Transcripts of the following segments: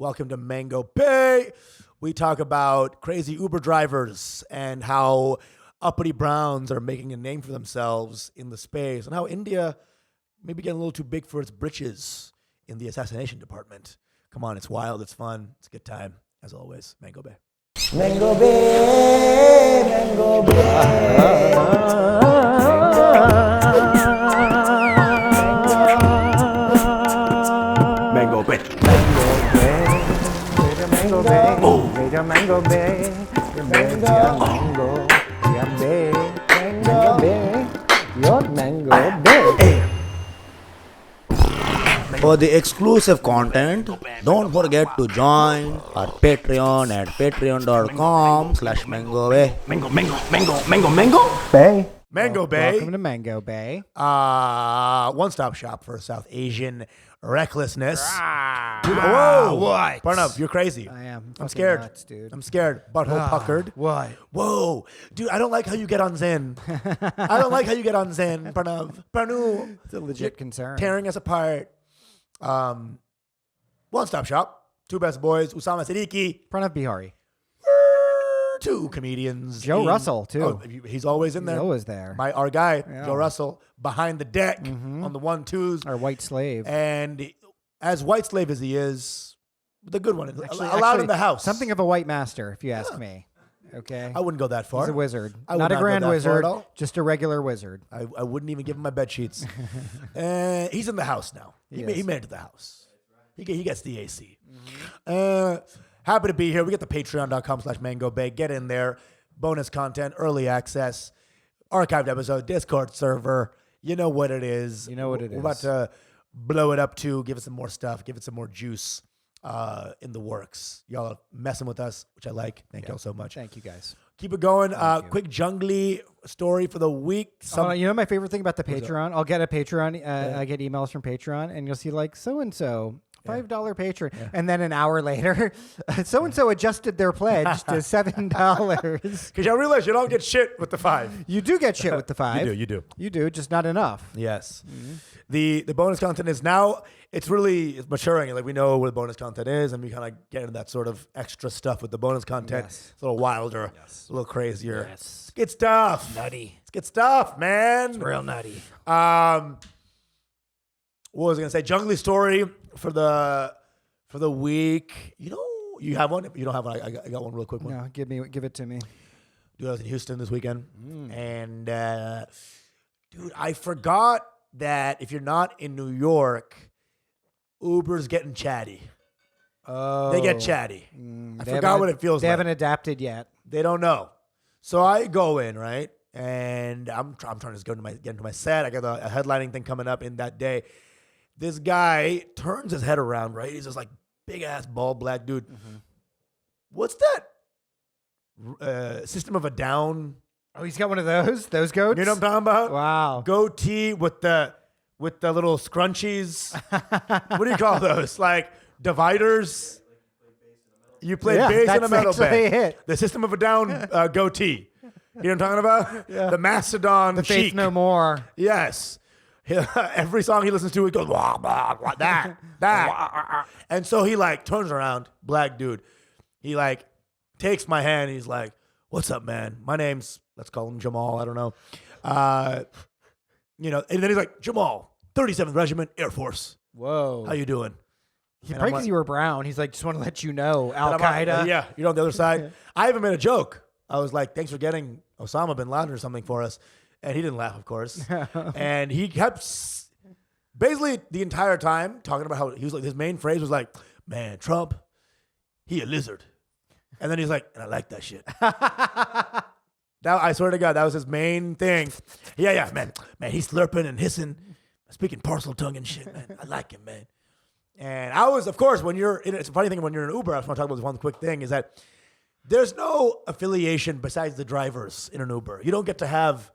Welcome to Mango Bay. We talk about crazy Uber drivers and how uppity Browns are making a name for themselves in the space, and how India may be getting a little too big for its britches in the assassination department. Come on, it's wild, it's fun, it's a good time. As always, Mango Bay. Mango Bay, Mango Bay. Mango Bay. Mango Bay, Mango Bay, Mango Bay, Mango Bay, your Mango Bay. For the exclusive content, don't forget to join our Patreon at patreon.com/MangoBay. Bay. Mango Bay. Welcome to Mango Bay. One-stop shop for South Asian recklessness. Dude, Ah, whoa! what? Pranav, you're crazy. I am. I'm fucking scared. nuts, dude. I'm scared. Butthole puckered. What? Whoa, dude! I don't like how you get on Zen. I don't like how you get on Zen, Pranav. Pranu, It's a legit concern. tearing us apart. One-stop shop. Two best boys. Usama Siddiquee. Pranav Behari. Two comedians. Joe Russell, too. Oh, he's always in He's there. always there. Our guy, Yeah. Joe Russell, behind the deck on the 1-2s. Our white slave. And as white slave as he is, the good one, Actually, allowed in the house. Something of a white master, if you ask me. Okay. I wouldn't go that far. He's a wizard. I would Not a not go grand that far wizard, at all. just a regular wizard. I wouldn't even give him my bed sheets. He's in the house now. He Yes. made it to the house. He gets the AC. Happy to be here. We get the patreon.com/Mango Bay. Get in there. Bonus content, early access, archived episode, Discord server. You know what it is. You know what it We're about is. to blow it up too. Give it some more stuff. Give it some more juice in the works. Y'all are messing with us, which I like. Thank y'all so much. Thank you, guys. Keep it going. Thank you. Quick jungly story for the week. You know my favorite thing about the Patreon? I'll get a Patreon. I get emails from Patreon, and you'll see like so-and-so. $5 patron. And then an hour later, so-and-so adjusted their pledge to $7. Because y'all realize you don't get shit with the 5. You do get shit with the 5. You do. You do, just not enough. Yes. The bonus content is now, it's maturing. Like we know what the bonus content is, and we kind of get into that sort of extra stuff with the bonus content. Yes. It's a little wilder, a little crazier. Yes. It's good stuff. Nutty. It's good stuff, man. Real nutty. What was I gonna say? Jungly story for the week. You know, you have one. If you don't have one, I got one real quick one. No, give it to me. Dude, I was in Houston this weekend, and dude, I forgot that if you're not in New York, Uber's getting chatty. Oh, They get chatty. I they forgot haven't- what it feels They like. haven't adapted yet. They don't know. So I go in, right? And I'm trying to just get into my set. I got a headlining thing coming up in that day. This guy turns his head around, right? He's just like big ass bald black dude. What's that? System of a Down. Oh, he's got one of those goats? You know what I'm talking about? Wow. Goatee with the little scrunchies. What do you call those? Like dividers. You played Yeah, bass in a that's metal actually band. it. The System of a Down goatee. You know what I'm talking about? Yeah. The Mastodon The Faith Chic. No More. Yes. Every song he listens to, he goes, wah, wah, wah, that. And so he like turns around, black dude. He like takes my hand. He's like, what's up, man? My name's, let's call him Jamal. I don't know. And then he's like, Jamal, 37th Regiment, Air Force. Whoa. How you doing? He And probably I'm because like- you were brown. He's like, just want to let you know, And Al I'm like, Qaeda. yeah, you're on the other side. I even made a joke. I was like, thanks for getting Osama bin Laden or something for us. And he didn't laugh, of course. And he kept basically the entire time talking about how he was like, his main phrase was like, man, Trump, he a lizard. And then he's like, and I like that shit. That, I swear to God, that was his main thing. Yeah, man, he's slurping and hissing, speaking parcel tongue and shit, man. I like him, man. And I was, of course, it's a funny thing when you're in Uber, I just want to talk about this one quick thing, is that there's no affiliation besides the drivers in an Uber. You don't get to have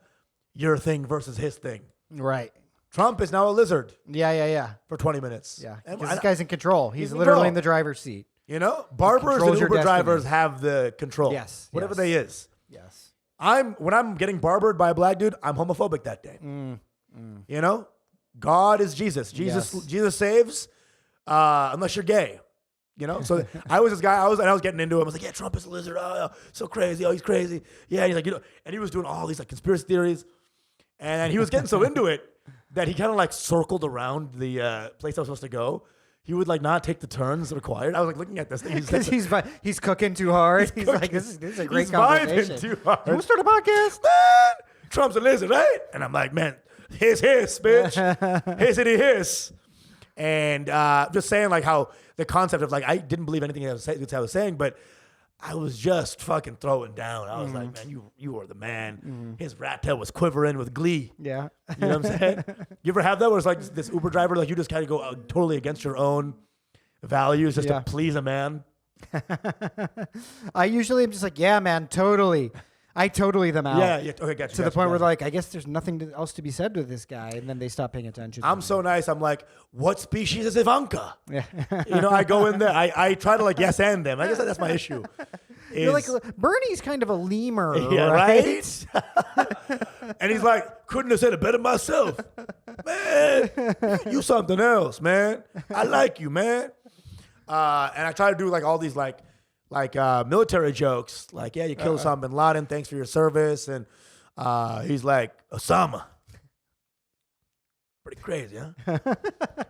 your thing versus his thing. Right. Trump is now a lizard Yeah. for 20 minutes. Yeah. And Because this guy's in control. He's He's in literally control. in the driver's seat. You know, barbers and controls your Uber drivers destiny. have the control. Yes, Whatever yes. they is. Yes. When I'm getting barbered by a black dude, I'm homophobic that day. You know? God is Jesus. Jesus Yes. Jesus saves unless you're gay. You know, so I was this guy. I was getting into him. I was like, yeah, Trump is a lizard. Oh, so crazy. Oh, he's crazy. Yeah, he's like, you know, and he was doing all these like conspiracy theories, and he was getting so into it that he kind of like circled around the place I was supposed to go. He would like not take the turns required. I was like looking at this thing. Because he's cooking too hard. He's like, this is a great he's conversation. vibing too hard. You want to start a podcast? Man, Trump's a lizard, right? And I'm like, man, hiss, bitch. Hissity hiss. And just saying like how the concept of like, I didn't believe anything I was saying, but I was just fucking throwing down. I was like, man, you are the man. His rat tail was quivering with glee. Yeah. You know what I'm saying? You ever have that where it's like this Uber driver, like you just kind of go totally against your own values just to please a man? I usually am just like, yeah, man, totally. I totally them out. Yeah. Okay, gotcha. To the point where like, I guess there's nothing else to be said with this guy, and then they stop paying attention. I'm so nice. I'm like, what species is Ivanka? Yeah. You know, I go in there. I try to like yes and them. I guess that's my issue. You're like, Bernie's kind of a lemur, yeah, right? And he's like, couldn't have said it better myself. Man, you something else, man. I like you, man. And I try to do like all these like military jokes. Like, yeah, you killed Osama bin Laden. Thanks for your service. And he's like, Usama. Pretty crazy, huh?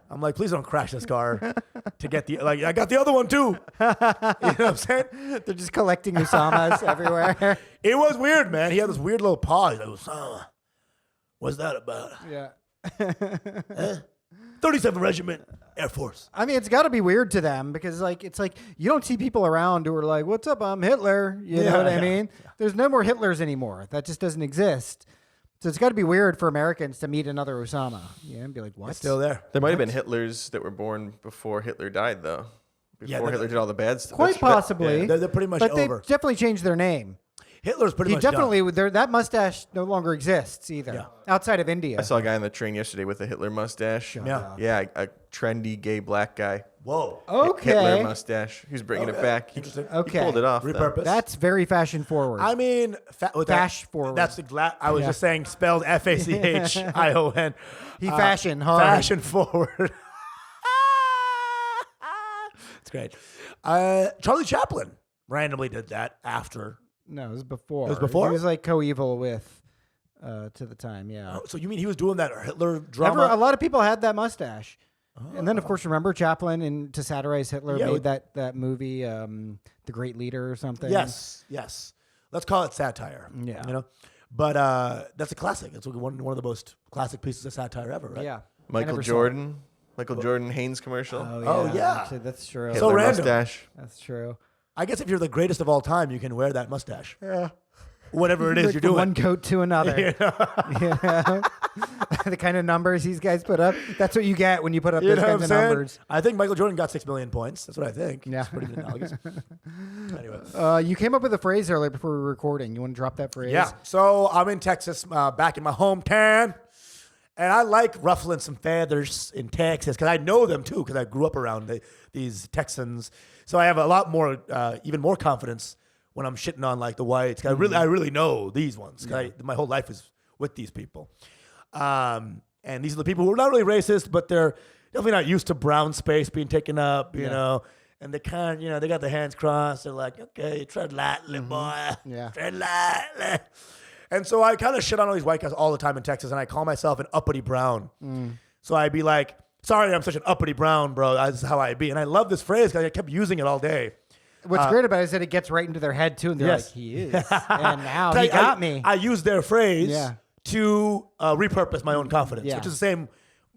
I'm like, please don't crash this car to get the, like, I got the other one too. You know what I'm saying? They're just collecting Usamas everywhere. It was weird, man. He had this weird little paw. He's like, Usama, what's that about? Yeah. 37 Regiment, Air Force. I mean, it's got to be weird to them because, like, it's like you don't see people around who are like, "What's up? I'm Hitler." You know what I mean? There's no more Hitlers anymore. That just doesn't exist. So it's got to be weird for Americans to meet another Usama, and be like, "What?" It's still there. There might have been Hitlers that were born before Hitler died, though. Before Hitler did all the bad stuff. Quite possibly. They're pretty much but over. they definitely changed their name. Hitler's pretty He much definitely done. that mustache no longer exists either outside of India. I saw a guy on the train yesterday with a Hitler mustache. Yeah, a trendy gay black guy. Whoa. Okay. Hitler mustache. He was bringing it back. Interesting. He pulled it off. though. Repurpose. That's very fashion forward. I mean, Fash forward. That's I was just saying spelled FACHION. He fashion hard. Fashion forward. It's great. Charlie Chaplin randomly did that after. No, it was before. It was before? He was like co-evil with to the time, yeah. So you mean he was doing that Hitler drama? A lot of people had that mustache. And then, of course, remember Chaplin and to satirize Hitler made that movie, The Great Leader or something. Yes. Let's call it satire. Yeah. You know, but that's a classic. It's one of the most classic pieces of satire ever, right? Yeah. Michael Jordan Haynes commercial. Oh, yeah. Actually, that's true. Hitler So random. mustache. That's true. I guess if you're the greatest of all time, you can wear that mustache. Yeah. Whatever it is Like you're from doing. one coat to another. Yeah. The kind of numbers these guys put up. That's what you get when you put up those kinds of numbers. I think Michael Jordan got 6 million points. That's what I think. Yeah. It's pretty analogous. Anyway. You came up with a phrase earlier before we were recording. You want to drop that phrase? Yeah. So I'm in Texas, back in my hometown. And I like ruffling some feathers in Texas because I know them too because I grew up around these Texans. So I have a lot more, even more confidence when I'm shitting on like the whites. 'Cause I really know these ones. 'Cause my whole life is with these people. And these are the people who are not really racist, but they're definitely not used to brown space being taken up, you know. And they kind of, they got their hands crossed. They're like, okay, tread lightly, boy. Yeah. Tread lightly. And so I kind of shit on all these white guys all the time in Texas, and I call myself an uppity brown. So I'd be like, sorry, I'm such an uppity brown, bro. That's how I be. And I love this phrase because I kept using it all day. What's great about it is that it gets right into their head too, and they're like, "He is," and now he got me. I use their phrase to repurpose my own confidence, which is the same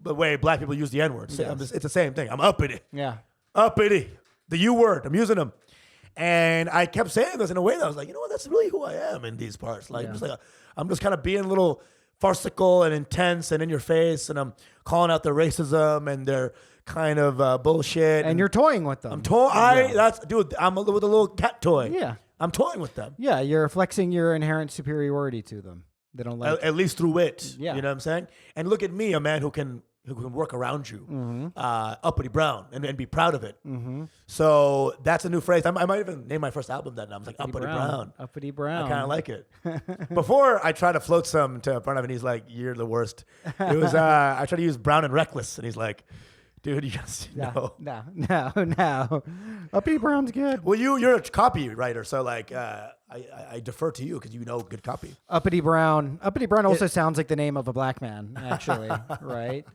way black people use the N-word. It's the same thing. I'm uppity. Yeah. Uppity. The U word. I'm using them. And I kept saying this in a way that I was like, you know what? That's really who I am in these parts. Like, I'm just kind of being a little farcical and intense and in your face, and I'm calling out their racism and their kind of bullshit. And you're toying with them. I'm toying. I'm with a little cat toy. Yeah. I'm toying with them. Yeah, you're flexing your inherent superiority to them. They don't like At least through wit. Yeah. You know what I'm saying? And look at me, a man who can work around you, uppity brown, and be proud of it. So that's a new phrase. I might even name my first album that. I was like, uppity brown. Uppity brown. I kind of like it. Before I tried to float some to Pranav, and he's like, "You're the worst." It was I tried to use brown and reckless, and he's like, Dude, you just No, know. no. Uppity Brown's good. Well, you're a copywriter, so like I defer to you because you know good copy. Uppity Brown. Uppity Brown also sounds like the name of a black man, actually, right?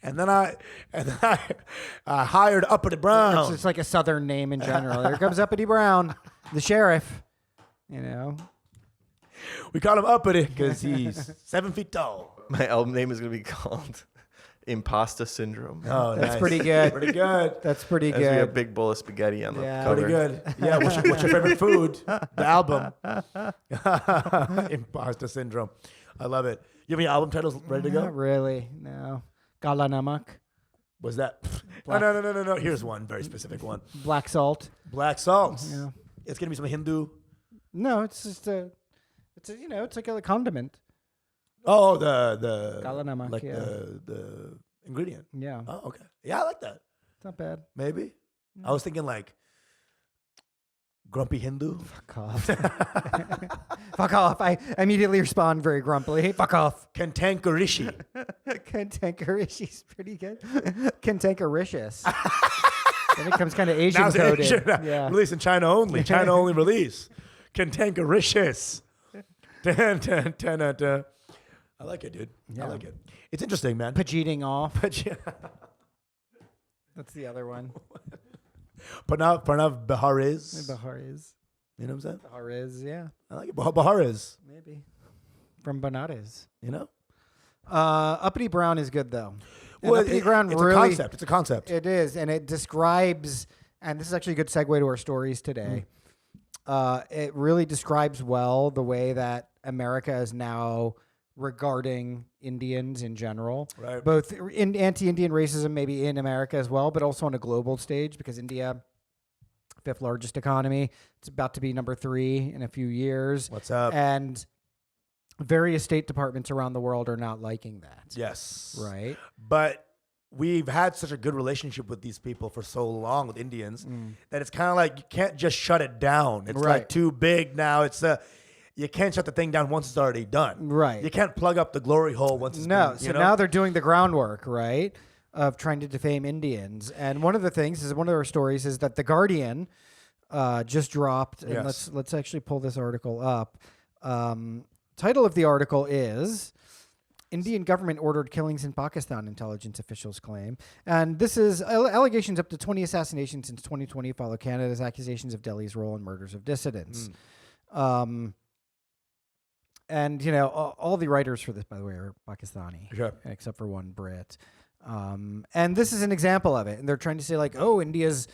And then I hired Uppity Brown. It's like a southern name in general. Here comes Uppity Brown, the sheriff. You know, We call him Uppity because he's 7 feet tall. My album name is going to be called Imposter Syndrome. Oh, that's nice. pretty good. Pretty good. That's pretty There's gonna be a good. big bowl of spaghetti on the Yeah. cover. Pretty good. Yeah. What's your favorite food? The album. Imposter syndrome. I love it. You have any album titles ready to go? Not really. No. Gala Namak, Was that? Black- No. Here's one very specific one. Black Salt. Black salt. Yeah. It's gonna be some Hindu. No, it's just it's like a condiment. Oh, the Gala namak, like yeah. the ingredient. Yeah, Oh, okay. Yeah, I like that. it's not bad. Maybe. I was thinking like grumpy Hindu. Fuck off. Fuck off. I immediately respond very grumpily. Fuck off. Kantankarishi. Cantankerishi's pretty good. Cantankericious. Then it comes kind of Asian Now it's coded. Asian. Yeah. Release in China only. China only release. Kantankericious. Dun, dun, dun, dun, dun. I like it, dude. Yeah. I like it. It's interesting, man. Pajeeting off. But yeah. That's the other one. Pranav Behari's. Bahari's. You know what I'm saying? Bahari's, yeah. I like it. Behari's. Maybe. From Banaras. You know? Uppity Brown is good though. And Well, Uppity Brown it's really, a concept. It's a concept. It is, and it describes, and this is actually a good segue to our stories today. It really describes well the way that America is now regarding Indians in general, Right. both in anti-Indian racism, maybe in America as well, but also on a global stage because India, fifth largest economy, it's about to be number 3 in a few years. What's up? And various state departments around the world are not liking that. Yes. Right. But we've had such a good relationship with these people for so long, with Indians, that it's kind of like you can't just shut it down. It's Right. like too big now. You can't shut the thing down once it's already done. Right. You can't plug up the glory hole once it's No, been, so you know? now they're doing the groundwork, right, of trying to defame Indians. And one of the things is one of their stories is that the Guardian just dropped. And Yes. let's actually pull this article up. Title of the article is Indian government ordered killings in Pakistan, intelligence officials claim. And this is allegations up to 20 assassinations since 2020 follow Canada's accusations of Delhi's role in murders of dissidents. And, you know, all the writers for this, by the way, are Pakistani, Sure. except for one Brit. And this is an example of it. And they're trying to say, like, oh, India's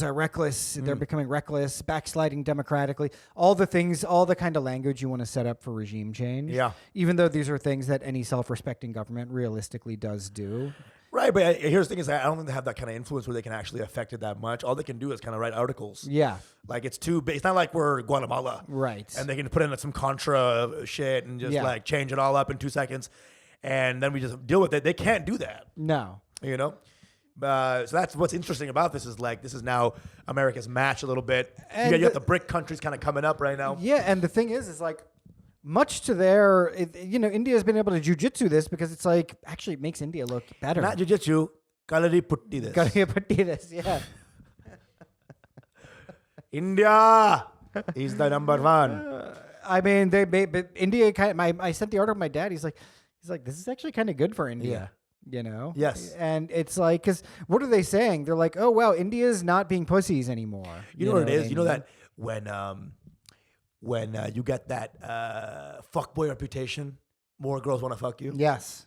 are reckless. They're becoming reckless, backsliding democratically. All the things, all the kind of language you want to set up for regime change. Yeah. Even though these are things that any self-respecting government realistically does do. Right, but here's the thing is I don't think they have that kind of influence where they can actually affect it that much. All they can do is kind of write articles. Yeah. Like it's too big. It's not like we're Guatemala. Right. And they can put in some Contra shit and just Yeah. like change it all up in 2 seconds. And then we just deal with it. They can't do that, No. you know? So that's what's interesting about this is like this is now America's match a little bit. And You got the BRIC countries kind of coming up right now. Yeah, and the thing is like, much to their, India's been able to jujitsu this because it's like, actually it makes India look better. Not jiu-jitsu, kalari putti this. Gotta get put this, yeah. India is the number one. I mean, but India kind of, I sent the article to my dad. He's like, this is actually kind of good for India. You know? Yes. And it's like, because what are they saying? They're like, oh, wow, India's not being pussies anymore. You know what it is? I You know mean? that when you get that fuckboy reputation, more girls want to fuck you. Yes.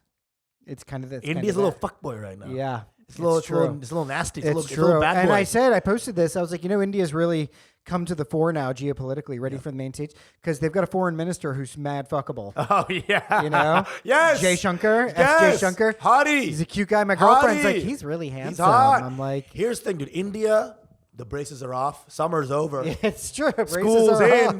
It's kind of this. India's a little fuckboy right now. Yeah. It's a little, it's true. it's a little nasty. It's It's a true. little bad And boy. I posted this. I was like, India's really come to the fore now geopolitically, ready for the main stage because they've got a foreign minister who's mad fuckable. Oh yeah. You know? Yes. Jay Shankar. Yes. S.J. Shankar. Hottie. He's a cute guy. My girlfriend's like, Hottie. he's really He's handsome. hot. I'm like, here's the thing, dude. India, the braces are off. Summer's over. it's true. Braces School's are in. off.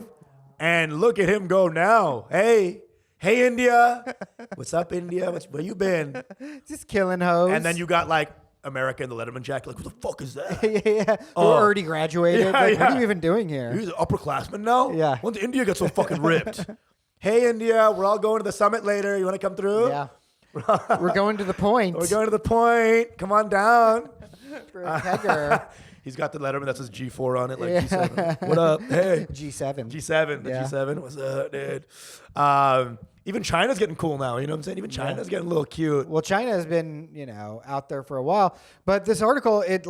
And look at him go now. Hey, India. What's up, India? Where you been? Just killing hoes. And then you got like America in the Letterman jacket. Like, what the fuck is that? yeah. Oh. Or already graduated. Yeah, Like, what are yeah. you even doing here? He's an upperclassman now? Yeah. When's India get so fucking ripped? Hey, India, we're all going to the summit later. You want to come through? Yeah. We're going to the point. We're going to the point. Come on down. For a kegger. He's got the Letterman that says G4 on it, like G7. What up? Hey. G7. G7. The Yeah. G7. What's up, dude? Even China's getting cool now. You know what I'm saying? Even China's getting a little cute. Well, China has been, out there for a while, but this article, it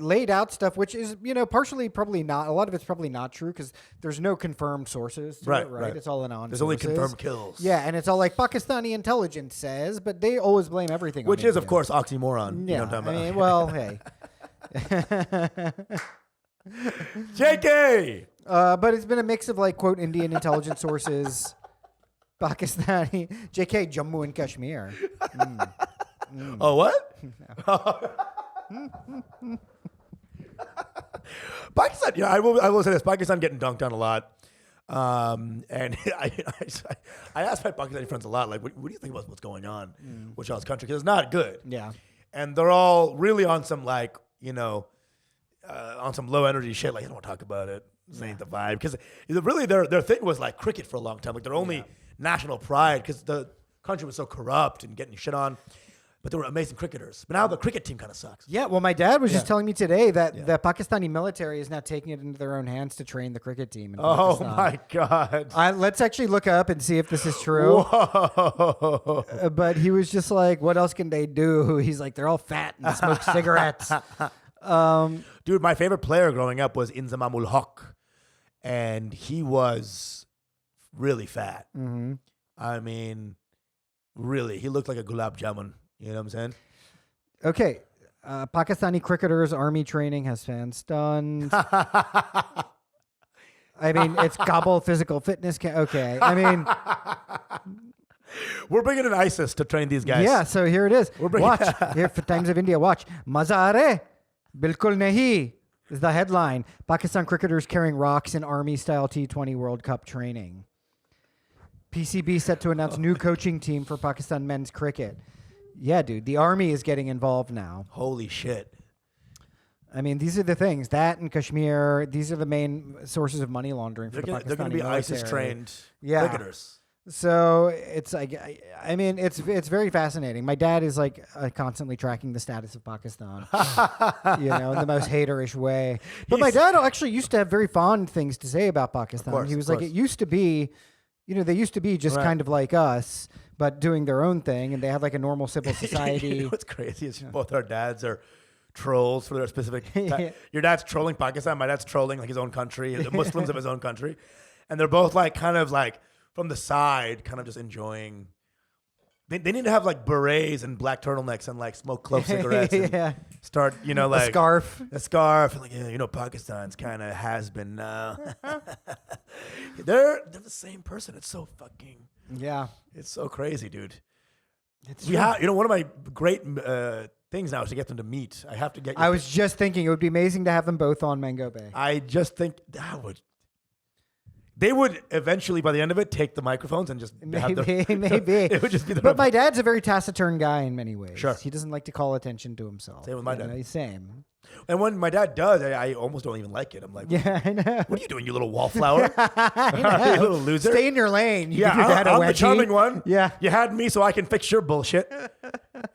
laid out stuff, which is, partially probably not. A lot of it's probably not true because there's no confirmed sources. To it, right. It's all anonymous. There's only confirmed kills. Yeah, and it's all like Pakistani intelligence says, but they always blame everything. Which on is, of course, oxymoron. Yeah, You know what I'm talking about? well, hey. JK! But it's been a mix of quote Indian intelligence sources, Pakistani, JK, Jammu and Kashmir. Oh, what? Pakistan, I will say this. Pakistan getting dunked on a lot. And I asked my Pakistani friends a lot, like, what do you think about what's going on with y'all's country? Because it's not good. Yeah. And they're all really on some, on some low energy shit. Like, I don't want to talk about it. This ain't the vibe. Because really their thing was like cricket for a long time. Like, their only national pride, because the country was so corrupt and getting shit on. But they were amazing cricketers. But now the cricket team kind of sucks. Yeah, well, my dad was just telling me today that the Pakistani military is now taking it into their own hands to train the cricket team. In Oh, Pakistan. my God. Let's actually look up and see if this is true. Whoa. But he was just like, what else can they do? He's like, they're all fat and smoke cigarettes. Dude, my favorite player growing up was Inzamamul Haq. And he was really fat. Mm-hmm. I mean, really. He looked like a gulab jamun. You know what I'm saying? Okay. Pakistani cricketers' army training has fans stunned. I mean, it's Kabul physical fitness. Okay. I mean, we're bringing in ISIS to train these guys. yeah, so here it is. Watch. Here for Times of India, watch. Maza aa rahe? Bilkul nahi is the headline. Pakistan cricketers carrying rocks in army-style T20 World Cup training. PCB set to announce new coaching team for Pakistan men's cricket. Yeah, dude, the army is getting involved now. Holy shit. I mean, these are the things. That and Kashmir, these are the main sources of money laundering for They're the Pakistani going to be military. ISIS-trained cricketers. So it's like, I mean, it's very fascinating. My dad is constantly tracking the status of Pakistan, in the most haterish way. But my dad actually used to have very fond things to say about Pakistan. He was like, it used to be, they used to be just kind of like us, but doing their own thing, and they had like a normal civil society. You know what's crazy is both our dads are trolls for their specific. Your dad's trolling Pakistan. My dad's trolling his own country, the Muslims of his own country, and they're both kind of from the side, kind of just enjoying. They need to have berets and black turtlenecks and smoke clove cigarettes and start a scarf. A scarf and Pakistan's kind of has been now. They're the same person. It's so fucking. Yeah. It's so crazy, dude. It's one of my great things now is to get them to meet. I have to get. I was just thinking it would be amazing to have them both on Mango Bay. I just think that would. They would eventually, by the end of it, take the microphones and just have maybe. It would just be. But my dad's a very taciturn guy in many ways. Sure. He doesn't like to call attention to himself. Same with my dad. Same. And when my dad does, I almost don't even like it. I'm like, Yeah, I know. what are you doing, you little wallflower? You little loser. Stay in your lane. You Yeah, give your dad a I'm the wedgie. charming one. Yeah. You had me so I can fix your bullshit.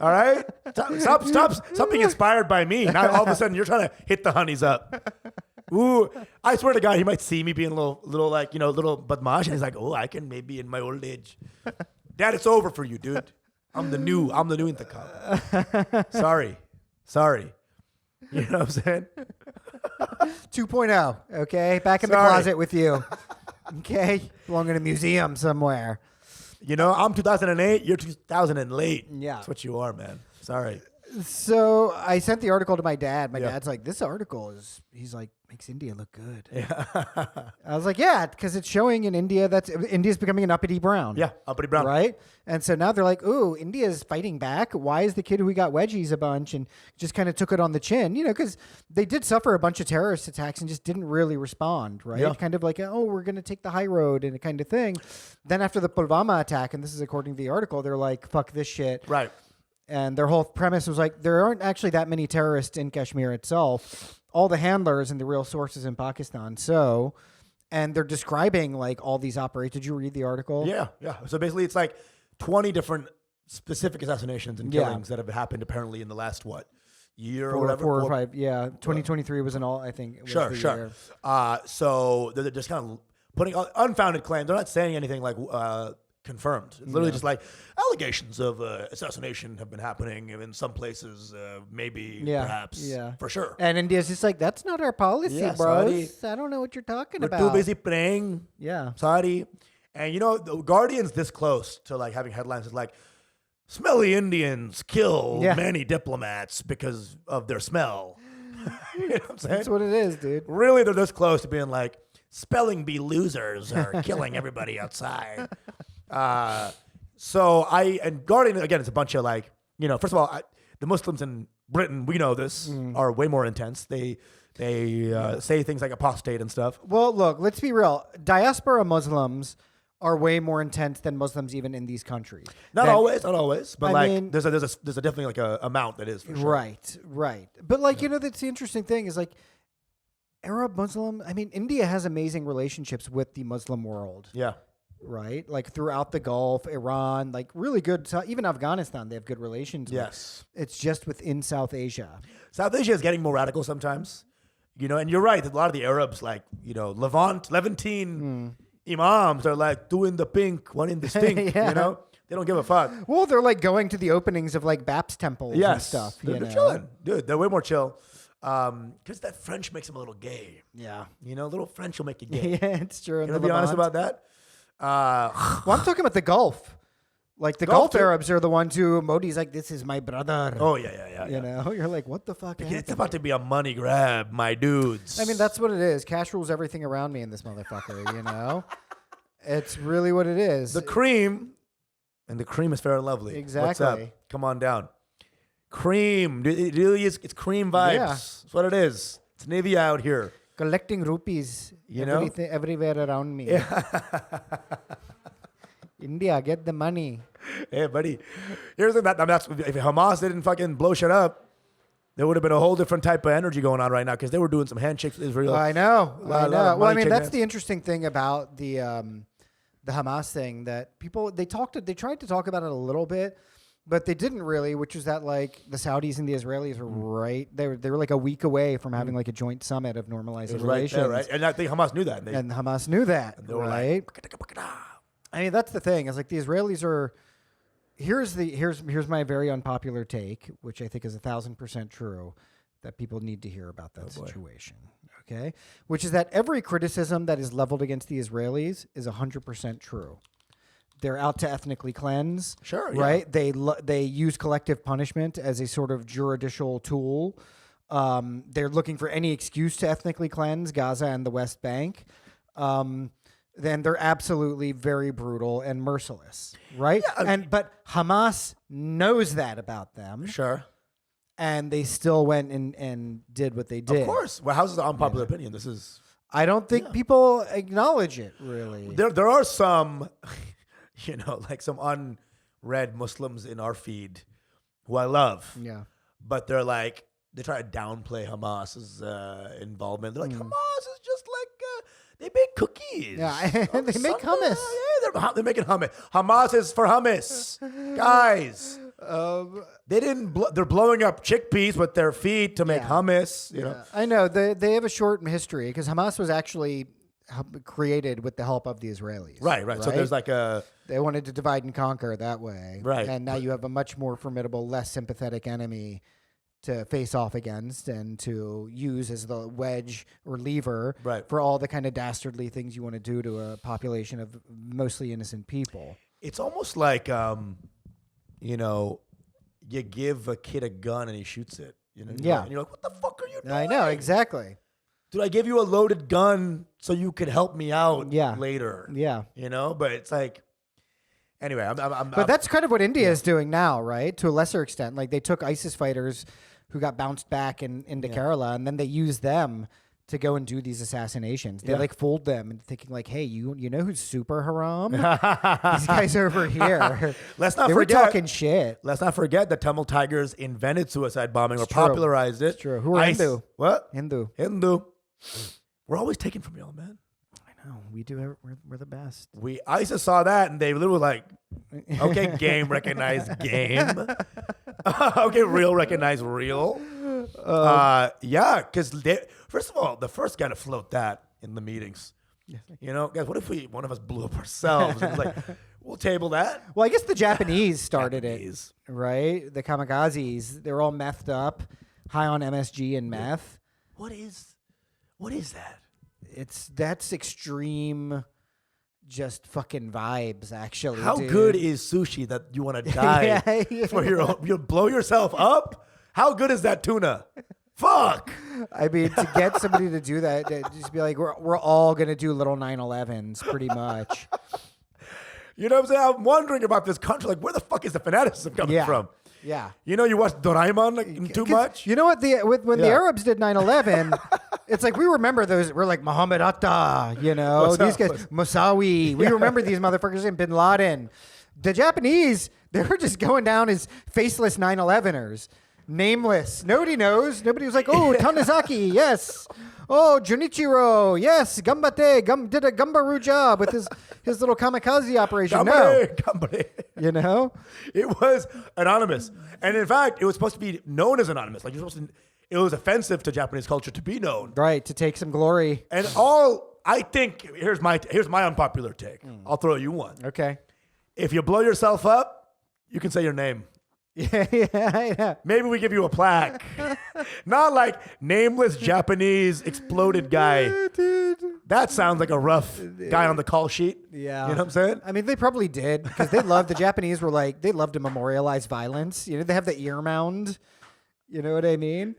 All right? Stop being inspired by me. Now all of a sudden you're trying to hit the honeys up. Ooh, I swear to God, he might see me being a little little badmaashi, and he's like, oh, I can maybe in my old age. Dad, it's over for you, dude. I'm the new intakam. Sorry. You know what I'm saying? 2.0. Okay, back in the Sorry. closet with you. Okay, belong in a museum somewhere. I'm 2008. You're 2000 and late. Yeah. That's what you are, man. Sorry. So I sent the article to my dad. My Yeah. dad's like, this article he's like, makes India look good. Yeah. I was like, yeah, because it's showing in India India's becoming an uppity brown. Yeah, Uppity Brown. Right? And so now they're like, ooh, India's fighting back. Why is the kid who got wedgies a bunch and just kind of took it on the chin? Because they did suffer a bunch of terrorist attacks and just didn't really respond, right? Yeah. Kind of like, oh, we're going to take the high road and a kind of thing. Then after the Pulwama attack, and this is according to the article, they're like, fuck this shit. Right. And their whole premise was like, there aren't actually that many terrorists in Kashmir itself. All the handlers and the real sources in Pakistan. So, and they're describing all these operations. Did you read the article? Yeah. So basically, it's 20 different specific assassinations and Yeah. killings that have happened apparently in the last year or Four, whatever. 4 or 5. Yeah, 2023 was an all. I think. Was Sure, the sure. year. So they're just kind of putting unfounded claims. They're not saying anything like confirmed. It's literally just like allegations of assassination have been happening in some places, maybe, Yeah, perhaps, yeah. for sure. And India's just like, that's not our policy, Yeah, bros. sorry. I don't know what you're talking We're about. too busy praying. Yeah. Sorry. And the Guardian's this close to like having headlines is like, smelly Indians kill Yeah. many diplomats because of their smell. You know what I'm saying? That's what it is, dude. Really, they're this close to being like, spelling bee losers are killing everybody outside. And Guardian, again, it's a bunch of like, first of all, the Muslims in Britain, we know this, are way more intense. They say things like apostate and stuff. Well, look, let's be real. Diaspora Muslims are way more intense than Muslims even in these countries. Not always, but I mean- there's a definitely like a amount that is for sure. Right. But like, that's the interesting thing is like Arab Muslim, India has amazing relationships with the Muslim world, Yeah. right? Like throughout the Gulf, Iran, like really good. So even Afghanistan, they have good relations Yes. with. It's just within South Asia. South Asia is getting more radical sometimes, and you're right. A lot of the Arabs, like, Levantine imams are like doing the pink, one in the stink, Yeah. They don't give a fuck. Well, they're like going to the openings of like Baps temples and Yes. stuff. They're chilling. Dude, they're way more chill. Because that French makes them a little gay. Yeah. Little French will make you gay. Yeah, it's true. Can I be honest about that? Well, I'm talking about the Gulf. Like the Gulf Gulf too. Arabs are the ones who Modi's like, this is my brother. Oh, yeah. You're like, what the fuck? It's happened? about to be a money grab, my dudes. That's what it is. Cash rules everything around me in this motherfucker, It's really what it is. the cream, and the cream is fair and lovely. What's up? Exactly. Come on down. Cream. It really is. It's cream vibes. Yeah. That's what it is. It's Nivea out here. Collecting rupees, everywhere around me. India, get the money. Hey, buddy. Here's the that's if Hamas didn't fucking blow shit up, there would have been a whole different type of energy going on right now because they were doing some handshakes with Israel. I know. lot of Well, money that's changing the interesting thing about the Hamas thing that people they tried to talk about it a little bit, but they didn't really. Which is that like the Saudis and the Israelis were right. They were like a week away from having like a joint summit of normalizing It was right relations. there, right? And I think Hamas knew that. And Hamas knew that, they were right? like, That's the thing. Is like the Israelis are. Here's my very unpopular take, which I think is 1,000% true, that people need to hear about that situation. Okay, which is that every criticism that is leveled against the Israelis is 100% true. They're out to ethnically cleanse. Sure, yeah. Right. They use collective punishment as a sort of juridical tool. They're looking for any excuse to ethnically cleanse Gaza and the West Bank. Then they're absolutely very brutal and merciless, right? Yeah, But Hamas knows that about them, Sure. and they still went and did what they did. Of course. Well, how's the unpopular opinion? This is I don't think people acknowledge it really. there are some, like some unread Muslims in our feed who I love. Yeah. But they're like they try to downplay Hamas's involvement. They're like Hamas is just like they make cookies. Yeah, on they make Sunday. hummus. Yeah, they're making hummus. Hamas is for hummus, guys. They didn't. They're blowing up chickpeas with their feet to make Yeah. hummus. I know they have a short history because Hamas was actually created with the help of the Israelis. Right. So there's like a They wanted to divide and conquer that way. Right. And now you have a much more formidable, less sympathetic enemy to face off against and to use as the wedge or lever Right. for all the kind of dastardly things you want to do to a population of mostly innocent people. It's almost like you give a kid a gun and he shoots it. Yeah. And you're like, what the fuck are you doing? I know, exactly. Dude, I gave you a loaded gun so you could help me out Yeah. later. Yeah. But it's like, anyway, But that's kind of what India is doing now, right? To a lesser extent. Like they took ISIS fighters who got bounced back into Kerala, and then they used them to go and do these assassinations. They like fooled them and thinking like, hey, you know who's super haram? These guys over here. Let's not they forget. were talking shit. Let's not forget that Tamil Tigers invented suicide bombing or It's true. popularized it. It's true. Who are Hindu. What? Hindu. Hindu. We're always taken from y'all, man. know. We do. We're the best. ISIS saw that and they literally like, okay, game recognized game. Okay, real recognized real. Yeah, because first of all, the first guy to float that in the meetings. You know, guys, what if one of us blew up ourselves? It was like, we'll table that. Well, I guess the Japanese started Japanese. it, right? The kamikazes. They're all methed up, high on MSG and meth. What is that? That's extreme, just fucking vibes. Actually, How dude. good is sushi that you want to die Yeah. for your own? You blow yourself up? How good is that tuna? Fuck. I mean, to get somebody to do that, to just be like, we're all gonna do little 9/11s, pretty much. You know what I'm saying? I'm wondering about this country. Like, where the fuck is the fanaticism coming from? Yeah. You know, you watch Doraemon like, too much? You know what? When the Yeah. Arabs did 9/11, it's like we remember those. We're like Muhammad Atta, you know, What's these up? guys, Moussaoui. We remember these motherfuckers and Bin Laden. The Japanese, they were just going down as faceless 9/11ers. Nameless. Nobody knows. Nobody was like, oh, Tanizaki, yes. Oh, Junichiro, yes. Gambate, did a Gumbaru job with his little kamikaze operation. Gambare. You know? It was anonymous. And in fact, it was supposed to be known as anonymous. Like, it was offensive to Japanese culture to be known. Right, to take some glory. And I think, here's my unpopular take. I'll throw you one. Okay. If you blow yourself up, you can say your name. Yeah. Maybe we give you a plaque. Not like nameless Japanese exploded guy. Dude. That sounds like a rough guy on the call sheet. Yeah. You know what I'm saying? I mean, they probably did because the Japanese were like, they love to memorialize violence. You know, they have the ear mound. You know what I mean?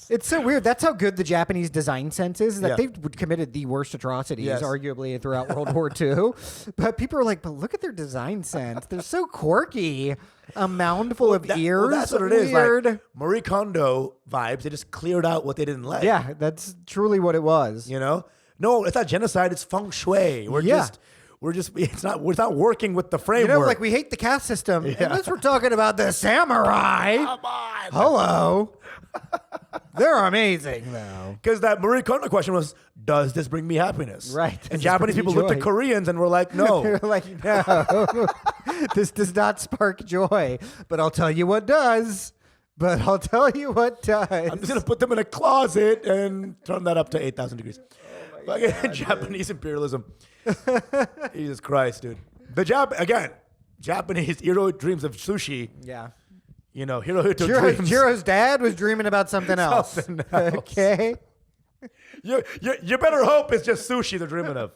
It's so weird. That's how good the Japanese design sense is that Yeah. they've committed the worst atrocities, Yes. arguably, throughout World War II. But people are like, but look at their design sense. They're so quirky. A mound full of ears. Well, that's what it is. Weird. Like Marie Kondo vibes. They just cleared out what they didn't like. Yeah, that's truly what it was. You know? No, it's not genocide. It's feng shui. We're just. It's not working with the You framework. know, like we hate the caste system. Unless we're talking about the samurai. Come on. Hello. They're amazing, though. Because that Marie Kondo question was, does this bring me happiness? Right. Does And this Japanese bring me people looked at joy? Koreans and were like, no. They're like, no, this does not spark joy. But I'll tell you what does. I'm just going to put them in a closet and turn that up to 8,000 degrees. Fucking Japanese imperialism. Jesus Christ, dude. Japanese Hiro dreams of sushi. Yeah. You know, Hirohito dreams. Jiro's dad was dreaming about something else. Something else. Okay. You better hope it's just sushi they're dreaming of.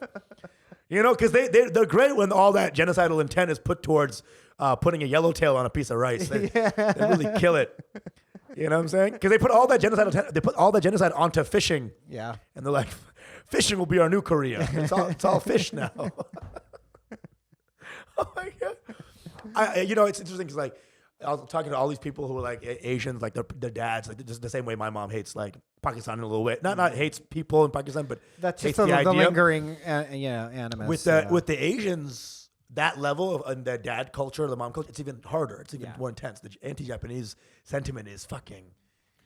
You know, because they're great when all that genocidal intent is put towards putting a yellowtail on a piece of rice. They really kill it. You know what I'm saying? Because they put all that genocide onto fishing. Yeah. And they're like, fishing will be our new Korea. It's all fish now. Oh my God. You know, it's interesting because like I was talking to all these people who were like Asians, like their dads, like just the same way my mom hates like Pakistan in a little way. Not hates people in Pakistan, but That's hates just the idea. lingering, animus. With the Asians, that level of the dad culture, the mom culture, it's even harder. It's even more intense. The anti-Japanese sentiment is fucking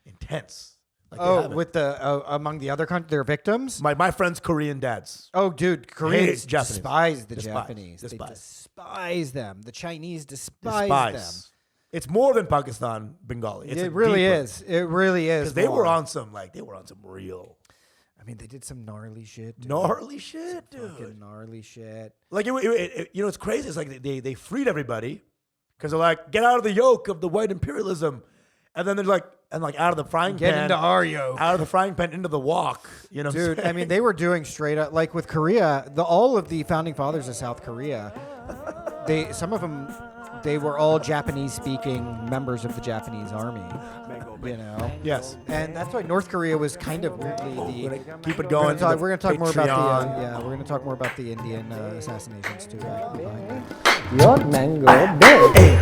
intense. Like with among the other countries, their victims. my friends' Korean dads. Oh, dude, Koreans Hate Japanese. despise the Despise. Japanese. They Despise. despise them. The Chinese despise them. It's more than Pakistan Bengali. It's It really deeper. is. It really is. Because they were more. on some real I mean, they did some gnarly shit. Dude. gnarly shit, Fucking dude. gnarly shit. Like you know, it's crazy. It's like they freed everybody because they're like, get out of the yoke of the white imperialism, and then they're like, out of the frying Get pan, into our yoke. out of the frying pan into the wok. You know, what I'm Dude, saying? I mean, they were doing straight up, like with Korea, all of the founding fathers of South Korea, some of them, they were all Japanese-speaking members of the Japanese army, you know? Yes. And that's why North Korea was kind of weirdly the... Keep it We're going. gonna talk more about Patreon. we're gonna talk more about the Indian assassinations too. Your mango big.